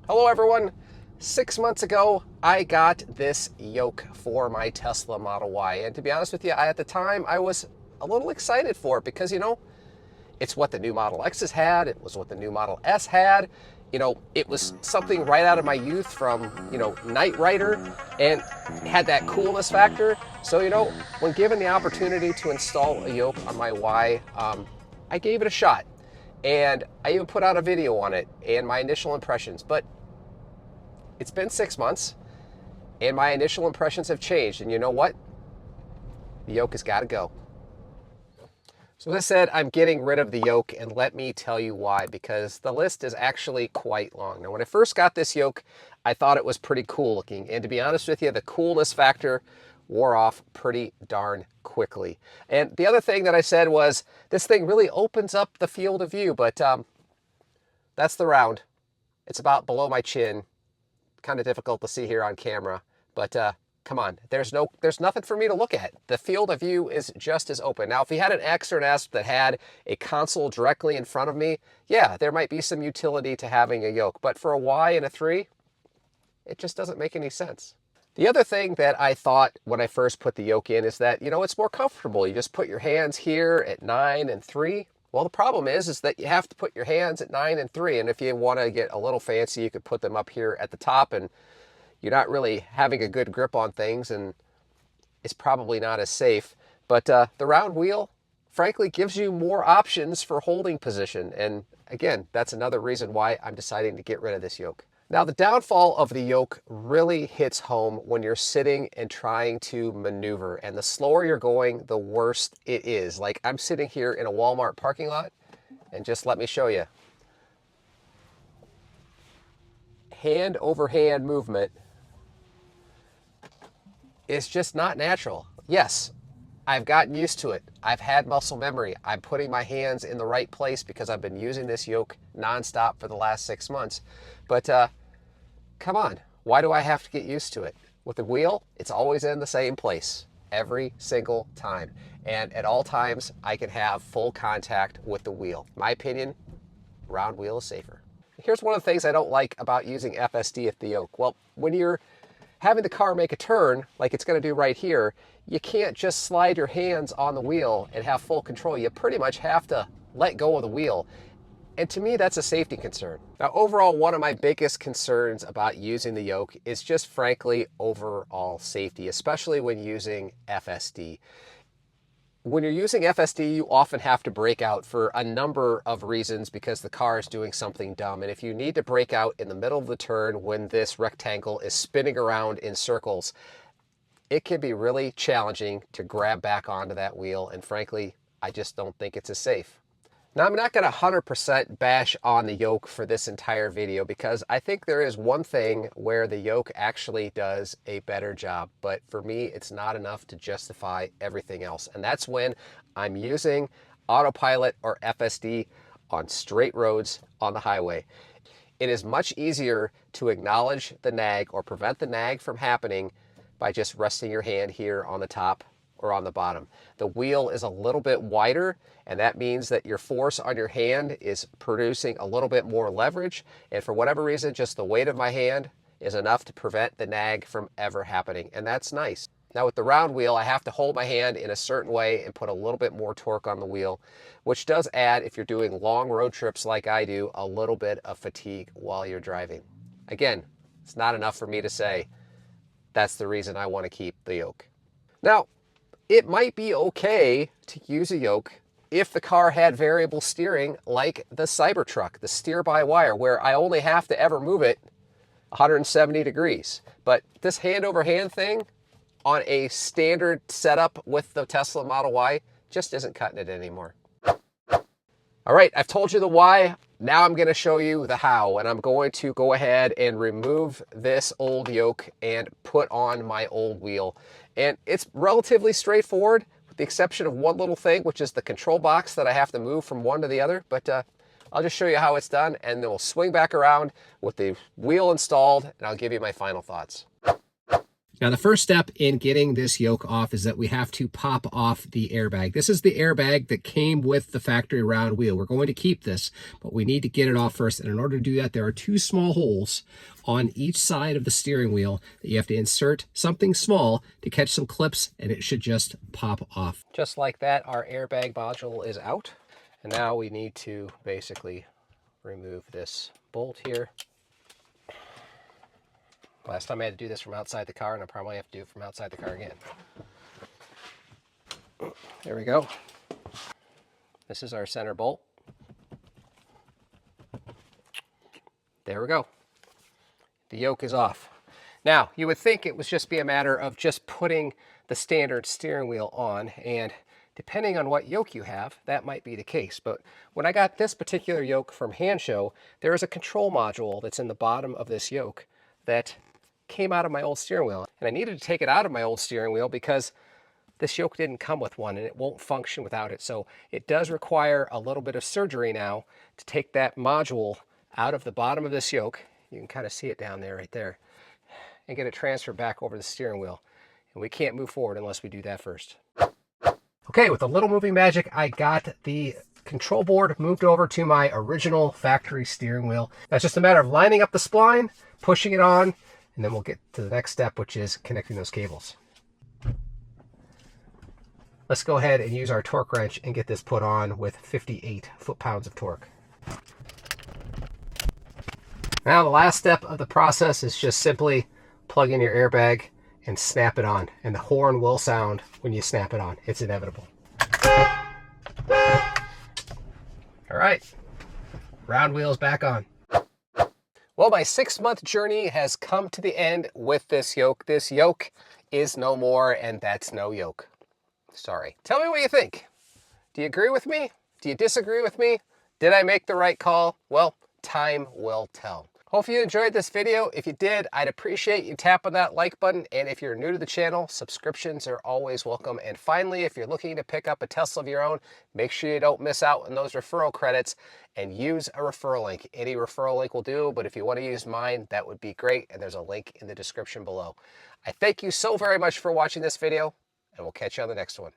Hello everyone. 6 months ago, I got this yoke for my Tesla Model Y. And to be honest with you, at the time, I was a little excited for it because, it's what the new Model X's had. It was what the new Model S had. It was something right out of my youth from, Knight Rider, and had that coolness factor. So, when given the opportunity to install a yoke on my Y, I gave it a shot. And I even put out a video on it and my initial impressions. But it's been 6 months, and my initial impressions have changed. And you know what? The yoke has got to go. So as I said, I'm getting rid of the yoke, and let me tell you why, because the list is actually quite long. Now, when I first got this yoke, I thought it was pretty cool looking. And to be honest with you, the coolness factor wore off pretty darn quickly. And the other thing that I said was, this thing really opens up the field of view, but that's the round. It's about below my chin. Kind of difficult to see here on camera, but come on, there's nothing for me to look at. The field of view is just as open. Now, if you had an X or an S that had a console directly in front of me, yeah, there might be some utility to having a yoke, but for a Y and a 3, it just doesn't make any sense. The other thing that I thought when I first put the yoke in is that, it's more comfortable. You just put your hands here at 9 and 3. Well, the problem is that you have to put your hands at 9 and 3. And if you want to get a little fancy, you could put them up here at the top, and you're not really having a good grip on things, and it's probably not as safe. But the round wheel, frankly, gives you more options for holding position. And again, that's another reason why I'm deciding to get rid of this yoke. Now, the downfall of the yoke really hits home when you're sitting and trying to maneuver. And the slower you're going, the worse it is. Like, I'm sitting here in a Walmart parking lot, and just let me show you. Hand over hand movement is just not natural. Yes, I've gotten used to it. I've had muscle memory. I'm putting my hands in the right place because I've been using this yoke nonstop for the last 6 months. But come on, why do I have to get used to it? With the wheel, it's always in the same place every single time. And at all times, I can have full contact with the wheel. In my opinion, round wheel is safer. Here's one of the things I don't like about using FSD at the yoke. Well, when you're having the car make a turn, like it's going to do right here, you can't just slide your hands on the wheel and have full control. You pretty much have to let go of the wheel. And to me, that's a safety concern. Now, overall, one of my biggest concerns about using the yoke is just frankly overall safety, especially when using FSD. When you're using FSD, you often have to brake out for a number of reasons because the car is doing something dumb. And if you need to brake out in the middle of the turn when this rectangle is spinning around in circles, it can be really challenging to grab back onto that wheel. And frankly, I just don't think it's as safe. Now, I'm not going to 100% bash on the yoke for this entire video because I think there is one thing where the yoke actually does a better job. But for me, it's not enough to justify everything else. And that's when I'm using autopilot or FSD on straight roads on the highway. It is much easier to acknowledge the nag or prevent the nag from happening by just resting your hand here on the top or on the bottom. The wheel is a little bit wider, and that means that your force on your hand is producing a little bit more leverage. And for whatever reason, just the weight of my hand is enough to prevent the nag from ever happening. And that's nice. Now with the round wheel, I have to hold my hand in a certain way and put a little bit more torque on the wheel, which does add, if you're doing long road trips like I do, a little bit of fatigue while you're driving. Again, it's not enough for me to say that's the reason I want to keep the yoke. Now, it might be okay to use a yoke if the car had variable steering like the Cybertruck, the steer-by-wire, where I only have to ever move it 170 degrees. But this hand-over-hand thing on a standard setup with the Tesla Model Y just isn't cutting it anymore. All right, I've told you the why. Now I'm going to show you the how, and I'm going to go ahead and remove this old yoke and put on my old wheel. And it's relatively straightforward, with the exception of one little thing, which is the control box that I have to move from one to the other. But I'll just show you how it's done, and then we'll swing back around with the wheel installed, and I'll give you my final thoughts. Now, the first step in getting this yoke off is that we have to pop off the airbag. This is the airbag that came with the factory round wheel. We're going to keep this, but we need to get it off first. And in order to do that, there are two small holes on each side of the steering wheel that you have to insert something small to catch some clips, and it should just pop off. Just like that, our airbag module is out. And now we need to basically remove this bolt here. Last time I had to do this from outside the car, and I'll probably have to do it from outside the car again. There we go. This is our center bolt. There we go. The yoke is off. Now, you would think it would just be a matter of just putting the standard steering wheel on, and depending on what yoke you have, that might be the case. But when I got this particular yoke from Hansshow, there is a control module that's in the bottom of this yoke that came out of my old steering wheel, and I needed to take it out of my old steering wheel because this yoke didn't come with one and it won't function without it. So it does require a little bit of surgery now to take that module out of the bottom of this yoke. You can kind of see it down there, right there, and get it transferred back over the steering wheel. And we can't move forward unless we do that first. Okay, with a little moving magic, I got the control board moved over to my original factory steering wheel. That's just a matter of lining up the spline, pushing it on, and then we'll get to the next step, which is connecting those cables. Let's go ahead and use our torque wrench and get this put on with 58 foot-pounds of torque. Now the last step of the process is just simply plug in your airbag and snap it on. And the horn will sound when you snap it on. It's inevitable. All right, round wheel's back on. Well, my 6-month journey has come to the end with this yoke. This yoke is no more, and that's no yoke. Sorry. Tell me what you think. Do you agree with me? Do you disagree with me? Did I make the right call? Well, time will tell. Hope you enjoyed this video. If you did, I'd appreciate you tapping that like button. And if you're new to the channel, subscriptions are always welcome. And finally, if you're looking to pick up a Tesla of your own, make sure you don't miss out on those referral credits and use a referral link. Any referral link will do, but if you want to use mine, that would be great. And there's a link in the description below. I thank you so very much for watching this video, and we'll catch you on the next one.